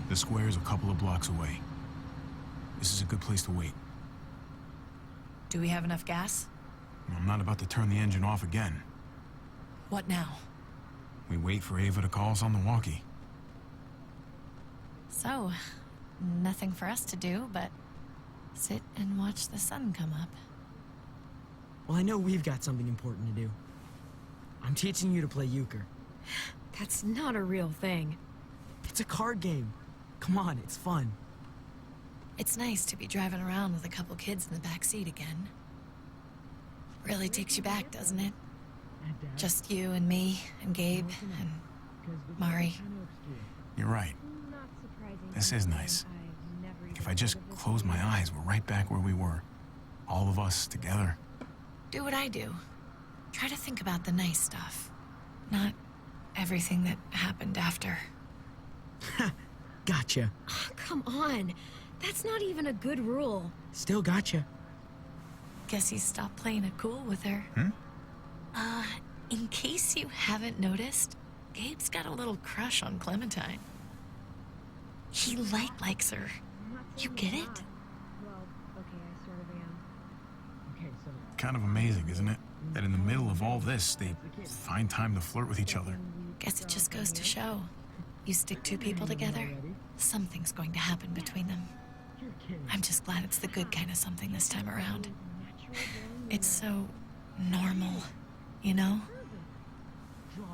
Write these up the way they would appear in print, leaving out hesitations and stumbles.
The square's a couple of blocks away. This is a good place to wait. Do we have enough gas? I'm not about to turn the engine off again. What now? We wait for Ava to call us on the walkie. So, nothing for us to do but sit and watch the sun come up. Well, I know we've got something important to do. I'm teaching you to play euchre. That's not a real thing. It's a card game. Come on, it's fun. It's nice to be driving around with a couple kids in the back seat again. Really takes you back, doesn't it? Just you and me and Gabe and Mari. You're right. This is nice. If I just close my eyes, we're right back where we were. All of us together. Do what I do. Try to think about the nice stuff. Not everything that happened after. Gotcha. Oh, come on. That's not even a good rule. Still gotcha. Guess he stopped playing it cool with her. In case you haven't noticed, Gabe's got a little crush on Clementine. He likes her. You get it? Well, okay, I sort of am. Okay, so Kind of amazing, isn't it? That in the middle of all this, they find time to flirt with each other. Guess it just goes to show. You stick two people together, something's going to happen between them. I'm just glad it's the good kind of something this time around. It's so normal, you know?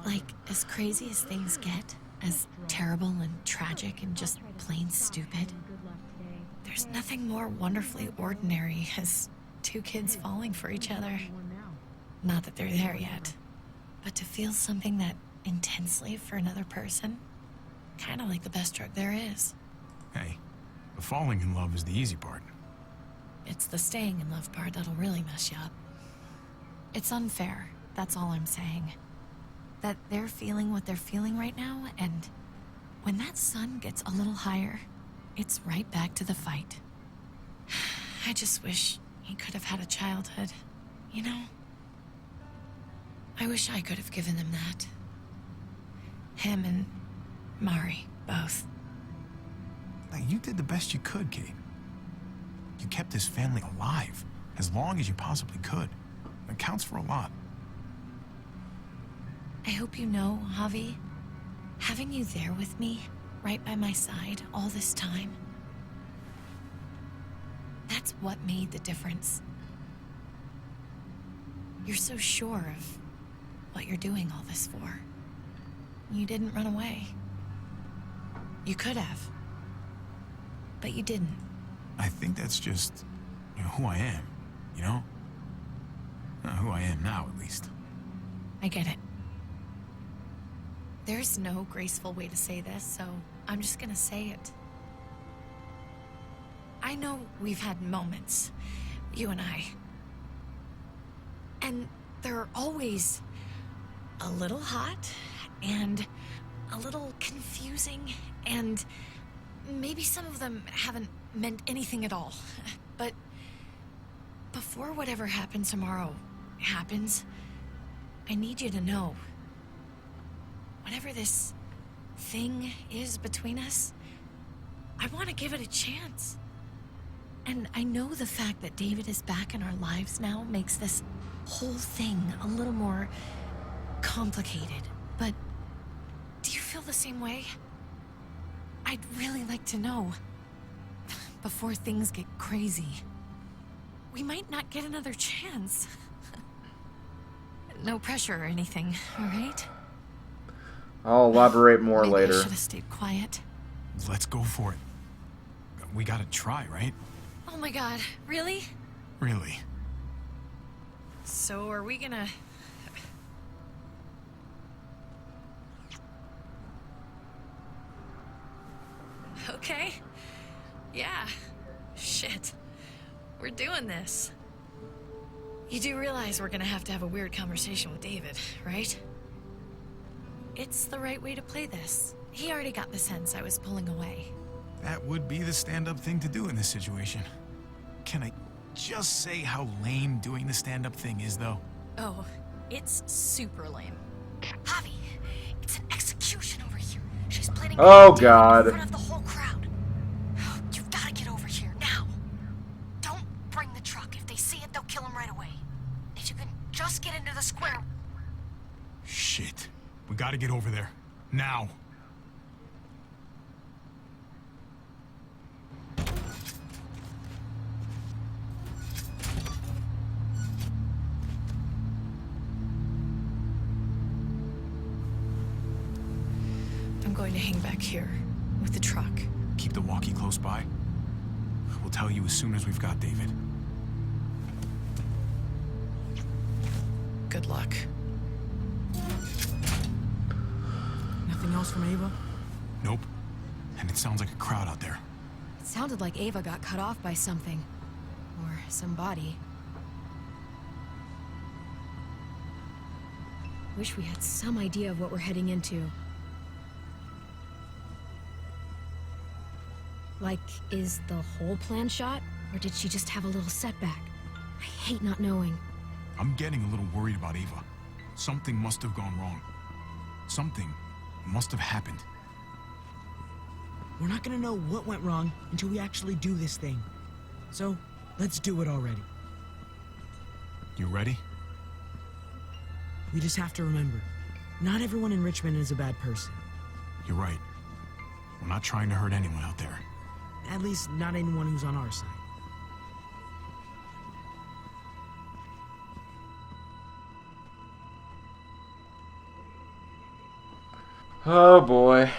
Like, as crazy as things get, as terrible and tragic and just plain stupid, there's nothing more wonderfully ordinary as two kids falling for each other. Not that they're there yet, but to feel something that intensely for another person, kind of like the best drug there is. Hey, the falling in love is the easy part. It's the staying in love part that'll really mess you up. It's unfair, that's all I'm saying. That they're feeling what they're feeling right now, and when that sun gets a little higher, it's right back to the fight. I just wish he could have had a childhood, you know? I wish I could have given them that. Him and Mari, both. Now, you did the best you could, Kate. You kept this family alive as long as you possibly could. It counts for a lot. I hope you know, Javi, having you there with me, right by my side all this time, that's what made the difference. You're so sure of what you're doing all this for. You didn't run away. You could have, but you didn't. I think that's just, who I am, you know? Who I am now, at least. I get it. There's no graceful way to say this, so I'm just gonna say it. I know we've had moments, you and I. And they're always a little hot and a little confusing, and maybe some of them haven't meant anything at all. But before whatever happens tomorrow happens, I need you to know, whatever this thing is between us, I want to give it a chance. And I know the fact that David is back in our lives now makes this whole thing a little more complicated. But do you feel the same way? I'd really like to know, before things get crazy. We might not get another chance. No pressure or anything, all right? I'll elaborate more Maybe later. I should have stayed quiet. Let's go for it. We gotta try, right? Oh my god, really? Really. So are we gonna... Okay. Yeah. Shit. We're doing this. You do realize we're gonna have a weird conversation with David, right? It's the right way to play this. He already got the sense I was pulling away. That would be the stand-up thing to do in this situation. Can I just say how lame doing the stand-up thing is, though? Oh, it's super lame. Javi, it's an execution over here. She's planning Oh, to God. in front of the whole crowd. Just get into the square. Shit. We gotta get over there. Now. I'm going to hang back here with the truck. Keep the walkie close by. We'll tell you as soon as we've got David. Good luck. Nothing else from Ava? Nope. And it sounds like a crowd out there. It sounded like Ava got cut off by something. Or somebody. Wish we had some idea of what we're heading into. Like, is the whole plan shot? Or did she just have a little setback? I hate not knowing. I'm getting a little worried about Ava. Something must have gone wrong. Something must have happened. We're not gonna know what went wrong until we actually do this thing. So, let's do it already. You ready? We just have to remember, not everyone in Richmond is a bad person. You're right. We're not trying to hurt anyone out there. At least, not anyone who's on our side. Oh boy.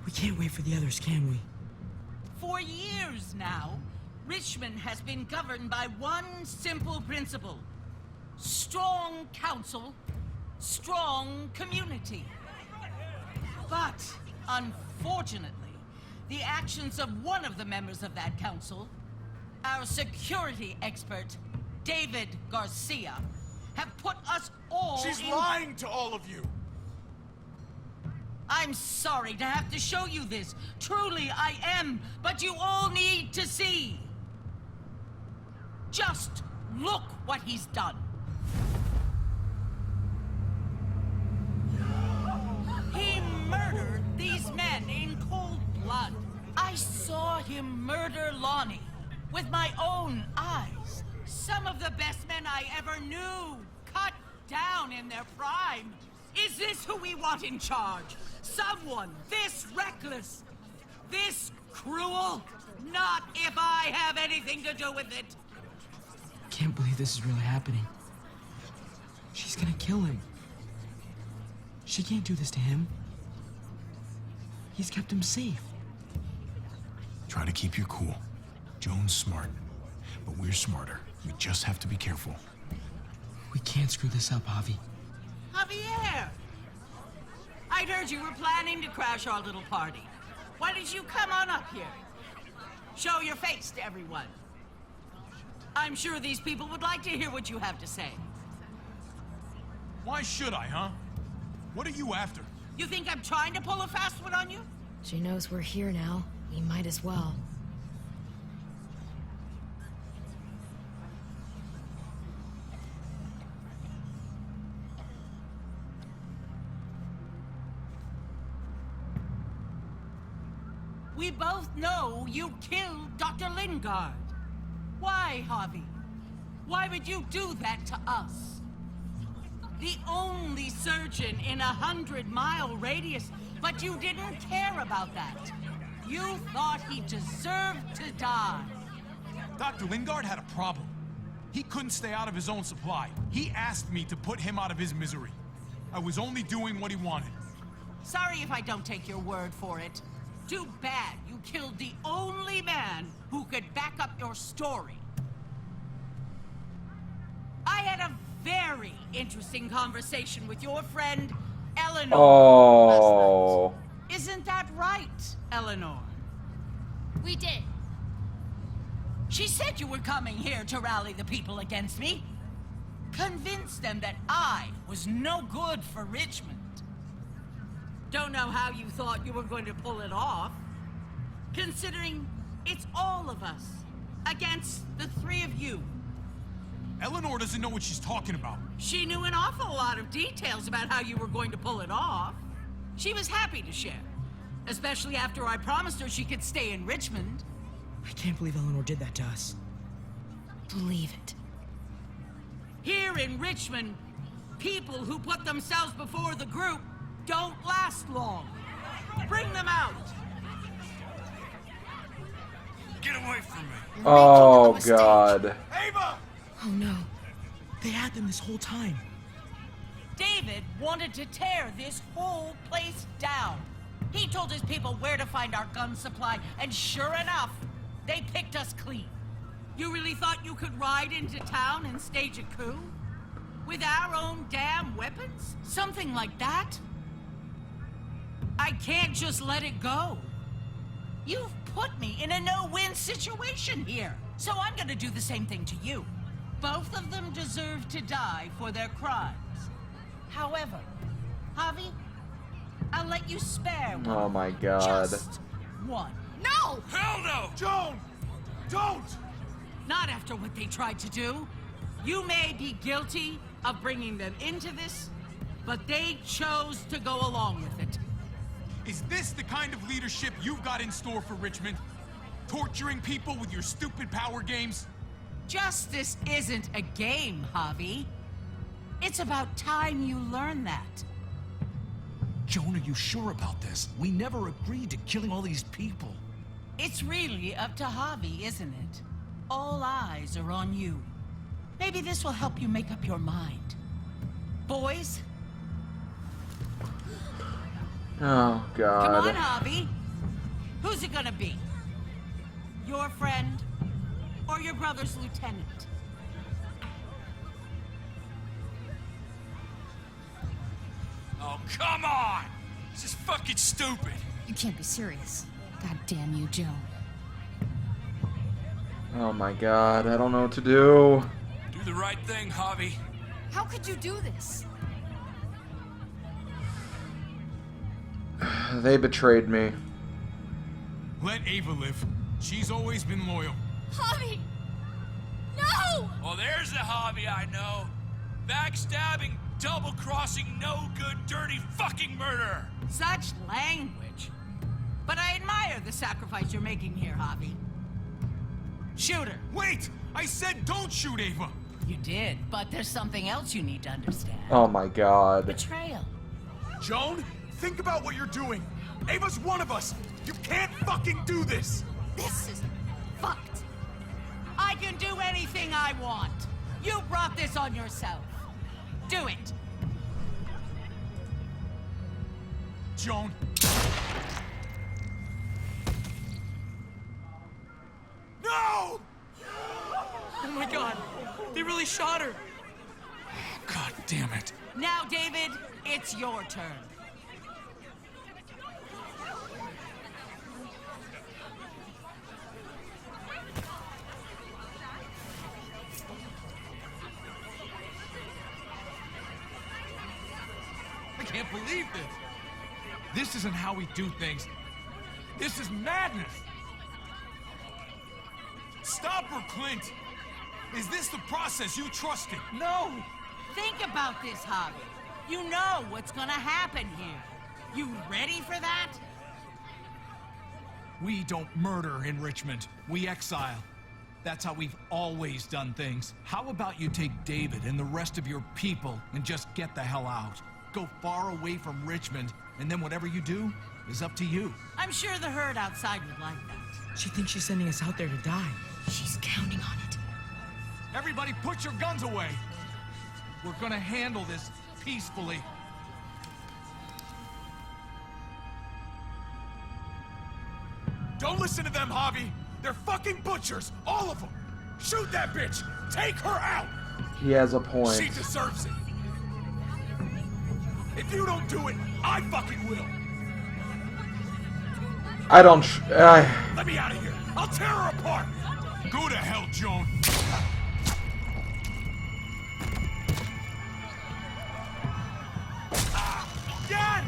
We can't wait for the others, can we? For years now, Richmond has been governed by one simple principle. Strong council, strong community. But, unfortunately, the actions of one of the members of that council, our security expert, David Garcia, have put us all She's in... lying to all of you! I'm sorry to have to show you this. Truly, I am. But you all need to see. Just look what he's done. He murdered these men in cold blood. I saw him murder Lonnie with my own eyes. Some of the best men I ever knew, cut down in their prime. Is this who we want in charge? Someone this reckless, this cruel? Not if I have anything to do with it. Can't believe this is really happening. She's gonna kill him. She can't do this to him. He's kept him safe. Try to keep your cool. Joan's smart, but we're smarter. We just have to be careful. We can't screw this up, Javi. Javier! I'd heard you were planning to crash our little party. Why did you come on up here? Show your face to everyone. I'm sure these people would like to hear what you have to say. Why should I, huh? What are you after? You think I'm trying to pull a fast one on you? She knows we're here now. We might as well. We both know you killed Dr. Lingard. Why, Javi? Why would you do that to us? The only surgeon in a 100-mile radius, but you didn't care about that. You thought he deserved to die. Dr. Lingard had a problem. He couldn't stay out of his own supply. He asked me to put him out of his misery. I was only doing what he wanted. Sorry if I don't take your word for it. Too bad you killed the only man who could back up your story. I had a very interesting conversation with your friend, Eleanor. Oh. last night. Isn't that right, Eleanor? We did. She said you were coming here to rally the people against me. Convince them that I was no good for Richmond. Don't know how you thought you were going to pull it off, considering it's all of us against the three of you. Eleanor doesn't know what she's talking about. She knew an awful lot of details about how you were going to pull it off. She was happy to share, especially after I promised her she could stay in Richmond. I can't believe Eleanor did that to us. Believe it. Here in Richmond, people who put themselves before the group don't last long. Bring them out. Get away from me. Oh, God. Ava! Oh no. They had them this whole time. David wanted to tear this whole place down. He told his people where to find our gun supply, and sure enough, they picked us clean. You really thought you could ride into town and stage a coup? With our own damn weapons? Something like that? I can't just let it go. You've put me in a no-win situation here, so I'm gonna do the same thing to you. Both of them deserve to die for their crimes. However, Javi, I'll let you spare one. Oh my God. Just one. No! Hell no! Joan! Don't! Not after what they tried to do. You may be guilty of bringing them into this, but they chose to go along with it. Is this the kind of leadership you've got in store for Richmond? Torturing people with your stupid power games? Justice isn't a game, Javi. It's about time you learn that. Joan, are you sure about this? We never agreed to killing all these people. It's really up to Javi, isn't it? All eyes are on you. Maybe this will help you make up your mind. Boys, Oh, come God. on, Javi. Who's it gonna be? Your friend or your brother's lieutenant? Oh, come on! This is fucking stupid! You can't be serious. God damn you, Joan. Oh my God. I don't know what to do. Do the right thing, Javi. How could you do this? They betrayed me. Let Ava live. She's always been loyal. Javi! No! Oh, there's the Javi I know. Backstabbing, double-crossing, no-good, dirty fucking murderer. Such language. But I admire the sacrifice you're making here, Javi. Shoot her. Wait! I said don't shoot Ava! You did, but there's something else you need to understand. Oh my God. Betrayal. Joan, think about what you're doing. Ava's one of us. You can't fucking do this. This is fucked. I can do anything I want. You brought this on yourself. Do it. Joan. No! Oh my God. They really shot her. God damn it. Now, David, it's your turn. I can't believe this. This isn't how we do things. This is madness. Stop her, Clint. Is this the process you trusted? No! Think about this, Javi. You know what's gonna happen here. You ready for that? We don't murder in Richmond. We exile. That's how we've always done things. How about you take David and the rest of your people and just get the hell out? Go far away from Richmond, and then whatever you do is up to you. I'm sure the herd outside would like that. She thinks she's sending us out there to die. She's counting on it. Everybody put your guns away. We're gonna handle this peacefully. Don't listen to them, Javi. They're fucking butchers, all of them. Shoot that bitch. Take her out. He has a She point. deserves it. If you don't do it, I fucking will. I don't. Let me out of here. I'll tear her apart. Go to hell, Joan. Dad!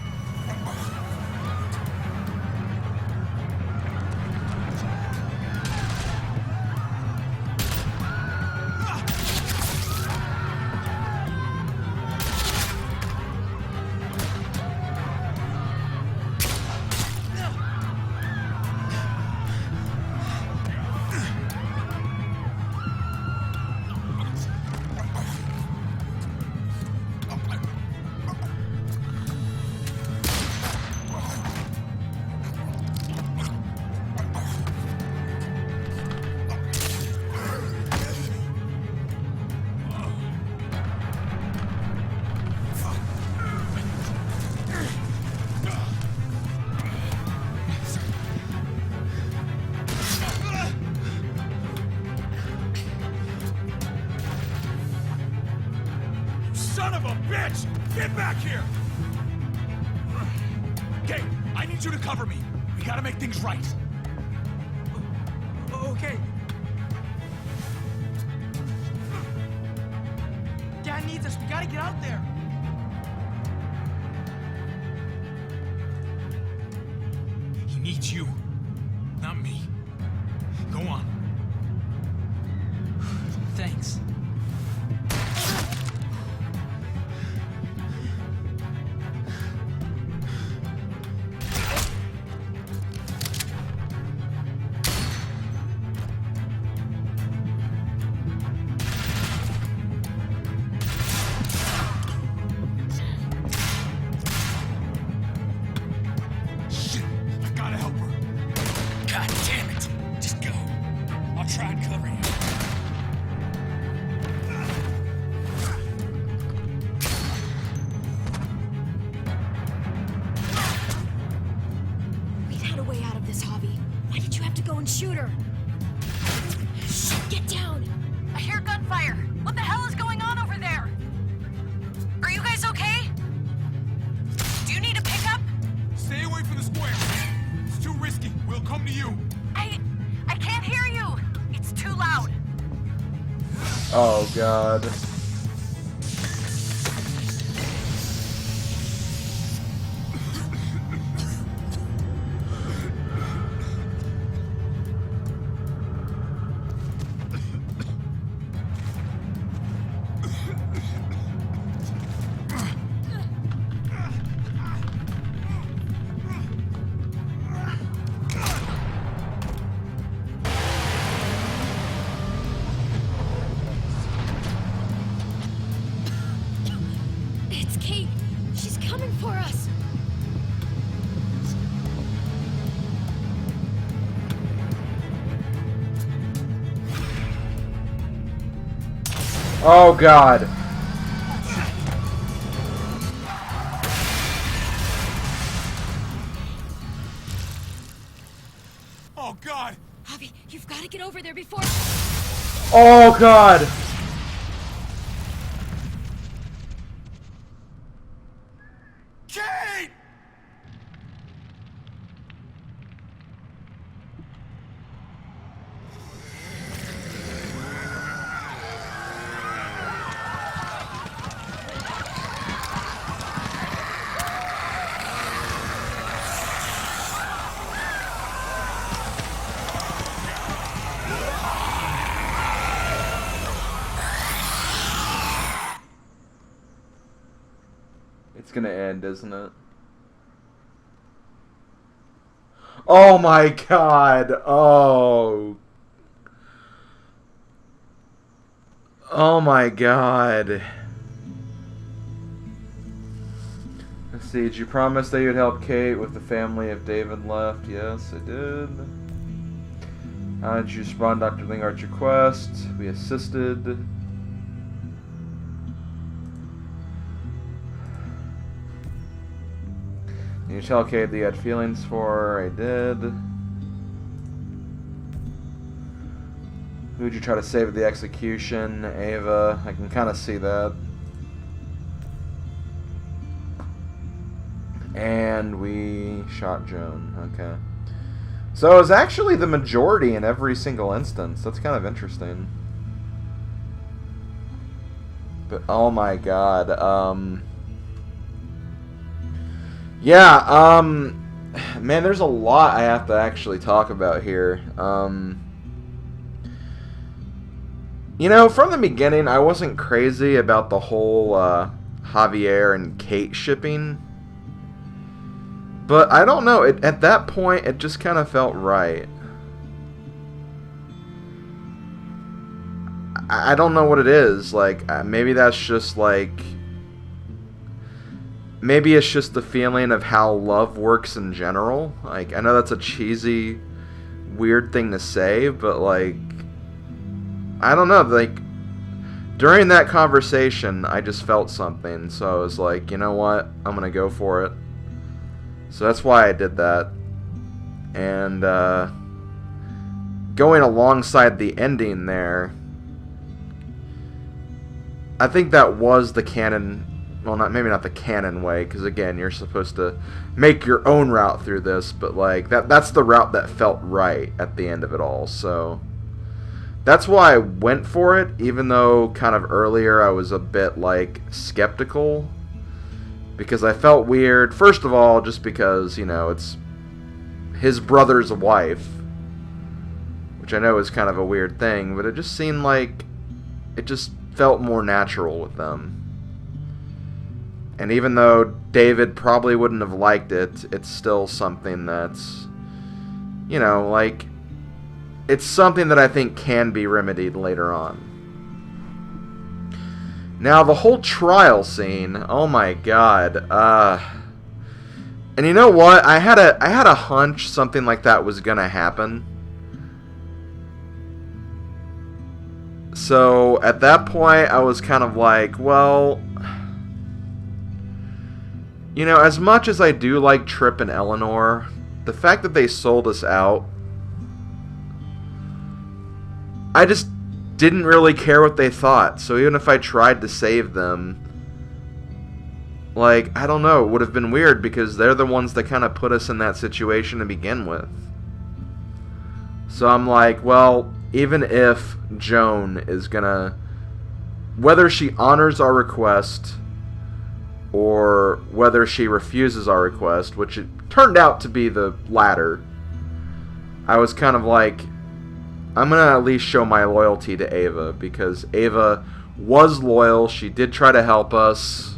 Son of a bitch! Get back here! Okay, I need you to cover me. We gotta make things right. Okay. Dad needs us. We gotta get out there. He needs you, not me. Go on. Thanks. Shit, I gotta help her. God damn it! Just go. I'll try and cover you. We'd had a way out of this, Javi. Why did you have to go and shoot her? Shit, get down! I hear gunfire. What the hell is going on over there? Are you guys okay? Do you need a pickup? Stay away from the square. It's too risky. We'll come to you. I can't hear you. It's too loud. Oh god. It's Kate. She's coming for us. Oh god. Oh God! Javi, you've got to get over there before... Oh god. Kate! It's gonna end, isn't it? Oh my god. Oh. Oh my god. Let's see. Did you promise that you'd help Kate with the family if David left? Yes, I did. How did you respond to Dr. Lingard's request? We assisted. Did you tell Kate that you had feelings for her? I did. Who would you try to save at the execution? Ava. I can kind of see that. And we shot Joan. Okay. So it was actually the majority in every single instance. That's kind of interesting. But oh my god. Yeah, man, there's a lot I have to actually talk about here. You know, from the beginning, I wasn't crazy about the whole Javier and Kate shipping. But I don't know, at that point, it just kind of felt right. I don't know what it is. Like, maybe that's just like... Maybe it's just the feeling of how love works in general. Like, I know that's a cheesy, weird thing to say, but like... I don't know, like... During that conversation, I just felt something. So I was like, you know what? I'm gonna go for it. So that's why I did that. And, going alongside the ending there... I think that was the canon... Well, maybe not the canon way, because again, you're supposed to make your own route through this, but like, that's the route that felt right at the end of it all, so... That's why I went for it, even though kind of earlier I was a bit, like, skeptical. Because I felt weird, first of all, just because, you know, it's his brother's wife. Which I know is kind of a weird thing, but it just seemed like it just felt more natural with them. And even though David probably wouldn't have liked it, it's still something that's, you know, like, it's something that I think can be remedied later on. Now, the whole trial scene, oh my god, and you know what? I had a hunch something like that was gonna happen. So, at that point, I was kind of like, well... You know, as much as I do like Tripp and Eleanor, the fact that they sold us out... I just didn't really care what they thought, so even if I tried to save them... Like, I don't know, it would have been weird because they're the ones that kind of put us in that situation to begin with. So I'm like, well, even if Joan is gonna... Whether she honors our request, or whether she refuses our request, which it turned out to be the latter, I was kind of like, I'm gonna at least show my loyalty to Ava, because Ava was loyal, she did try to help us,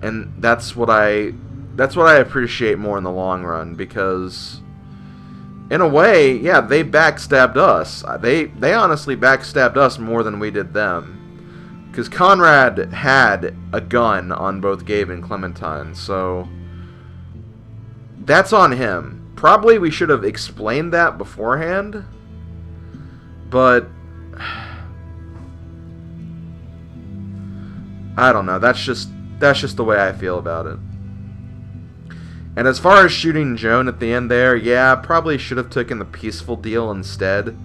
and that's what I appreciate more in the long run, because in a way, yeah, they backstabbed us. They honestly backstabbed us more than we did them. Because Conrad had a gun on both Gabe and Clementine, so that's on him. Probably we should have explained that beforehand, but I don't know. That's just the way I feel about it. And as far as shooting Joan at the end there, yeah, probably should have taken the peaceful deal instead.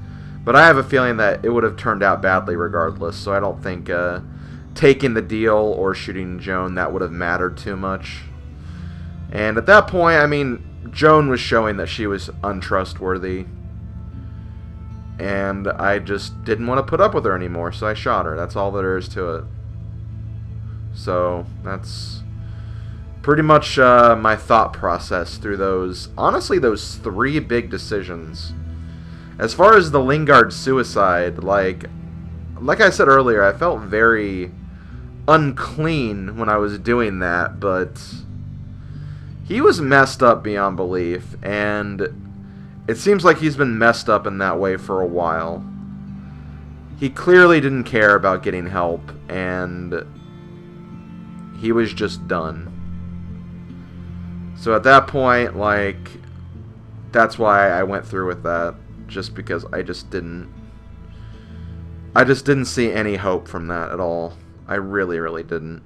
But I have a feeling that it would have turned out badly regardless, so I don't think taking the deal or shooting Joan, that would have mattered too much. And at that point, I mean, Joan was showing that she was untrustworthy. And I just didn't want to put up with her anymore, so I shot her. That's all there is to it. So, that's pretty much my thought process through those, honestly, those 3 big decisions. As far as the Lingard suicide, like I said earlier, I felt very unclean when I was doing that, but he was messed up beyond belief, and it seems like he's been messed up in that way for a while. He clearly didn't care about getting help, and he was just done. So at that point, like, that's why I went through with that. Just because I just didn't see any hope from that at all. I really, really didn't.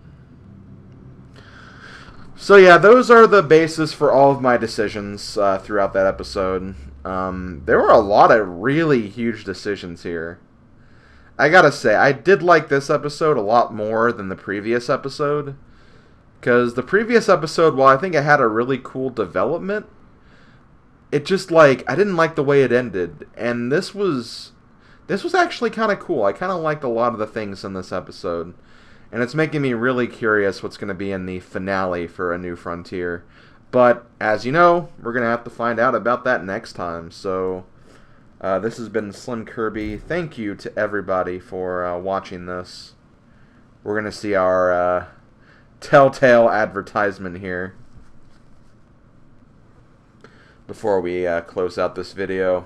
So yeah, those are the basis for all of my decisions throughout that episode. There were a lot of really huge decisions here. I gotta say, I did like this episode a lot more than the previous episode. Because the previous episode, while I think it had a really cool development, it just, like, I didn't like the way it ended. And this was actually kind of cool. I kind of liked a lot of the things in this episode. And it's making me really curious what's going to be in the finale for A New Frontier. But, as you know, we're going to have to find out about that next time. So, this has been SlimKirby. Thank you to everybody for watching this. We're going to see our telltale advertisement here before we close out this video.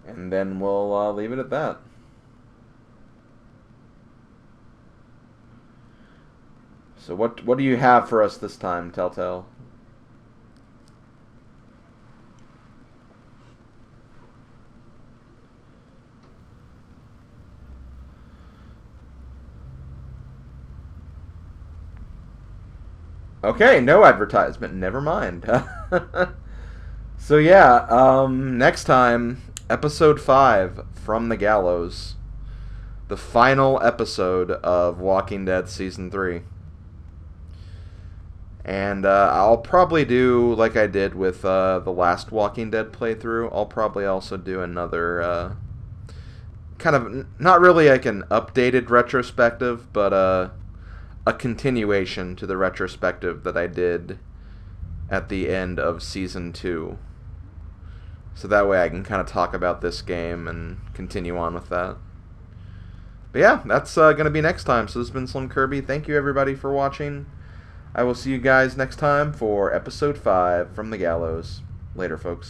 And then we'll leave it at that. So what do you have for us this time, Telltale? Okay, no advertisement. Never mind. So yeah, next time, episode 5, From the Gallows. The final episode of Walking Dead Season 3. And I'll probably do, like I did with the last Walking Dead playthrough, I'll probably also do another, kind of, not really like an updated retrospective, but a continuation to the retrospective that I did at the end of Season 2. So that way I can kind of talk about this game and continue on with that. But yeah, that's going to be next time. So this has been SlimKirby. Thank you everybody for watching. I will see you guys next time for episode 5 From the Gallows. Later, folks.